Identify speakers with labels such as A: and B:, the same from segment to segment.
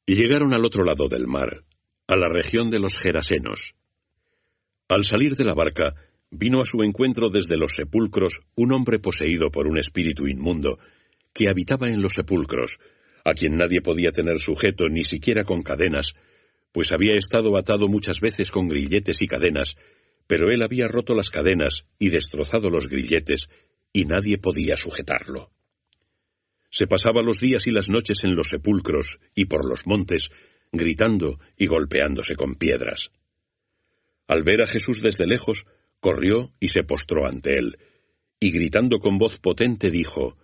A: Y llegaron al otro lado del mar, a la región de los Gerasenos. Al salir de la barca, vino a su encuentro desde los sepulcros un hombre poseído por un espíritu inmundo, que habitaba en los sepulcros, a quien nadie podía tener sujeto ni siquiera con cadenas, pues había estado atado muchas veces con grilletes y cadenas, pero él había roto las cadenas y destrozado los grilletes, y nadie podía sujetarlo. Se pasaba los días y las noches en los sepulcros y por los montes, gritando y golpeándose con piedras. Al ver a Jesús desde lejos, corrió y se postró ante él, y gritando con voz potente dijo: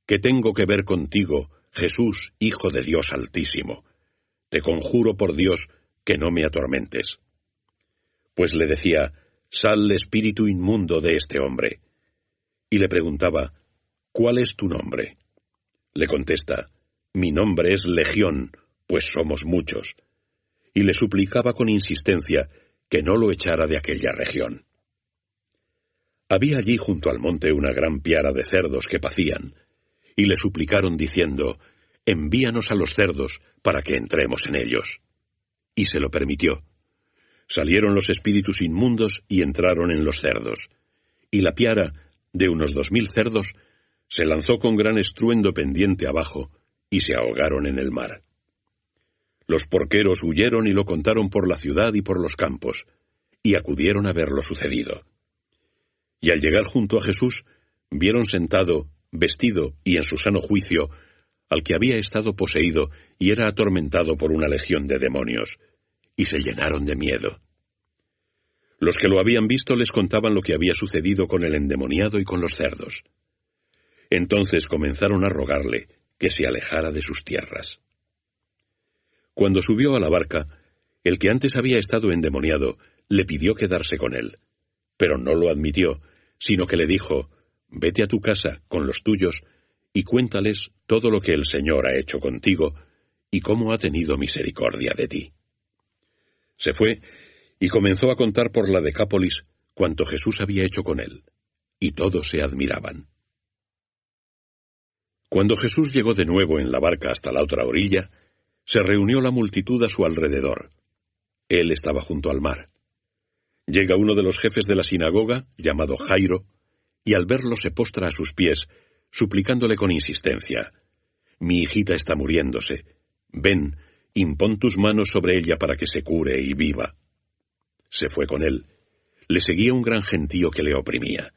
A: «¿Qué tengo que ver contigo, Jesús, Hijo de Dios Altísimo? Te conjuro por Dios que no me atormentes». Pues le decía: «Sal, espíritu inmundo de este hombre». Y le preguntaba: «¿Cuál es tu nombre?». Le contesta: «Mi nombre es Legión, pues somos muchos». Y le suplicaba con insistencia que no lo echara de aquella región. Había allí junto al monte una gran piara de cerdos que pacían, y le suplicaron diciendo: «Envíanos a los cerdos para que entremos en ellos». Y se lo permitió. Salieron los espíritus inmundos y entraron en los cerdos, y la piara, de unos 2000 cerdos, se lanzó con gran estruendo pendiente abajo, y se ahogaron en el mar. Los porqueros huyeron y lo contaron por la ciudad y por los campos, y acudieron a ver lo sucedido. Y al llegar junto a Jesús, vieron sentado, vestido y en su sano juicio, al que había estado poseído y era atormentado por una legión de demonios, y se llenaron de miedo. Los que lo habían visto les contaban lo que había sucedido con el endemoniado y con los cerdos. Entonces comenzaron a rogarle que se alejara de sus tierras. Cuando subió a la barca, el que antes había estado endemoniado le pidió quedarse con él, pero no lo admitió, sino que le dijo: «Vete a tu casa con los tuyos y cuéntales todo lo que el Señor ha hecho contigo y cómo ha tenido misericordia de ti». Se fue y comenzó a contar por la Decápolis cuanto Jesús había hecho con él, y todos se admiraban. Cuando Jesús llegó de nuevo en la barca hasta la otra orilla, se reunió la multitud a su alrededor. Él estaba junto al mar. Llega uno de los jefes de la sinagoga, llamado Jairo, y al verlo se postra a sus pies, suplicándole con insistencia: «Mi hijita está muriéndose. Ven, impón tus manos sobre ella para que se cure y viva». Se fue con él. Le seguía un gran gentío que le oprimía.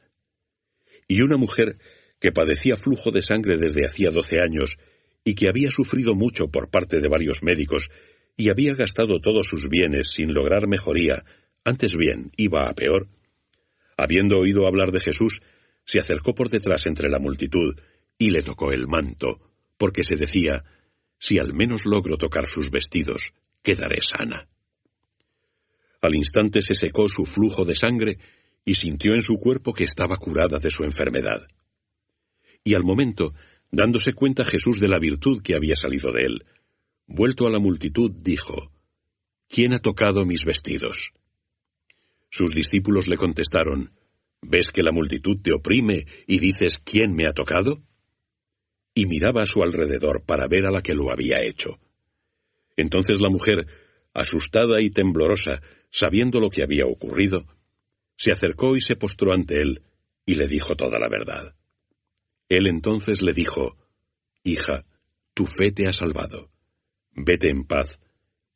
A: Y una mujer que padecía flujo de sangre desde hacía 12 años y que había sufrido mucho por parte de varios médicos y había gastado todos sus bienes sin lograr mejoría, antes bien iba a peor, habiendo oído hablar de Jesús, se acercó por detrás entre la multitud y le tocó el manto, porque se decía: «Si al menos logro tocar sus vestidos, quedaré sana». Al instante se secó su flujo de sangre y sintió en su cuerpo que estaba curada de su enfermedad. Y al momento, dándose cuenta Jesús de la virtud que había salido de él, vuelto a la multitud, dijo: «¿Quién ha tocado mis vestidos?». Sus discípulos le contestaron: «¿Ves que la multitud te oprime y dices: ¿quién me ha tocado?». Y miraba a su alrededor para ver a la que lo había hecho. Entonces la mujer, asustada y temblorosa, sabiendo lo que había ocurrido, se acercó y se postró ante él, y le dijo toda la verdad. Él entonces le dijo: «Hija, tu fe te ha salvado. Vete en paz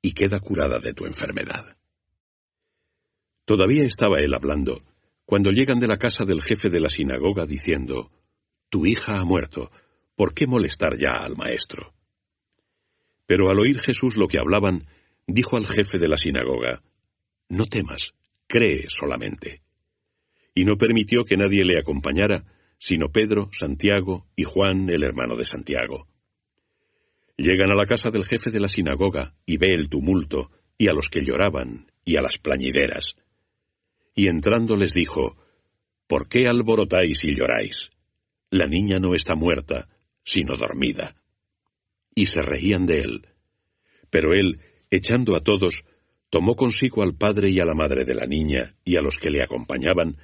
A: y queda curada de tu enfermedad». Todavía estaba él hablando, cuando llegan de la casa del jefe de la sinagoga diciendo: «Tu hija ha muerto, ¿por qué molestar ya al maestro?». Pero al oír Jesús lo que hablaban, dijo al jefe de la sinagoga: «No temas, cree solamente». Y no permitió que nadie le acompañara, sino Pedro, Santiago y Juan, el hermano de Santiago. Llegan a la casa del jefe de la sinagoga y ve el tumulto, y a los que lloraban, y a las plañideras. Y entrando les dijo: «¿Por qué alborotáis y lloráis? La niña no está muerta, sino dormida». Y se reían de él. Pero él, echando a todos, tomó consigo al padre y a la madre de la niña y a los que le acompañaban,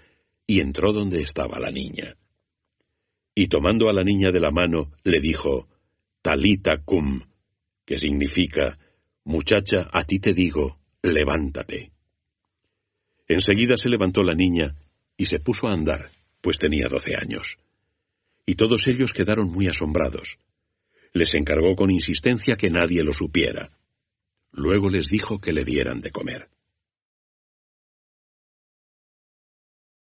A: y entró donde estaba la niña. Y tomando a la niña de la mano, le dijo: «Talita cum», que significa, muchacha, a ti te digo, levántate. Enseguida se levantó la niña y se puso a andar, pues tenía 12 años. Y todos ellos quedaron muy asombrados. Les encargó con insistencia que nadie lo supiera. Luego les dijo que le dieran de comer.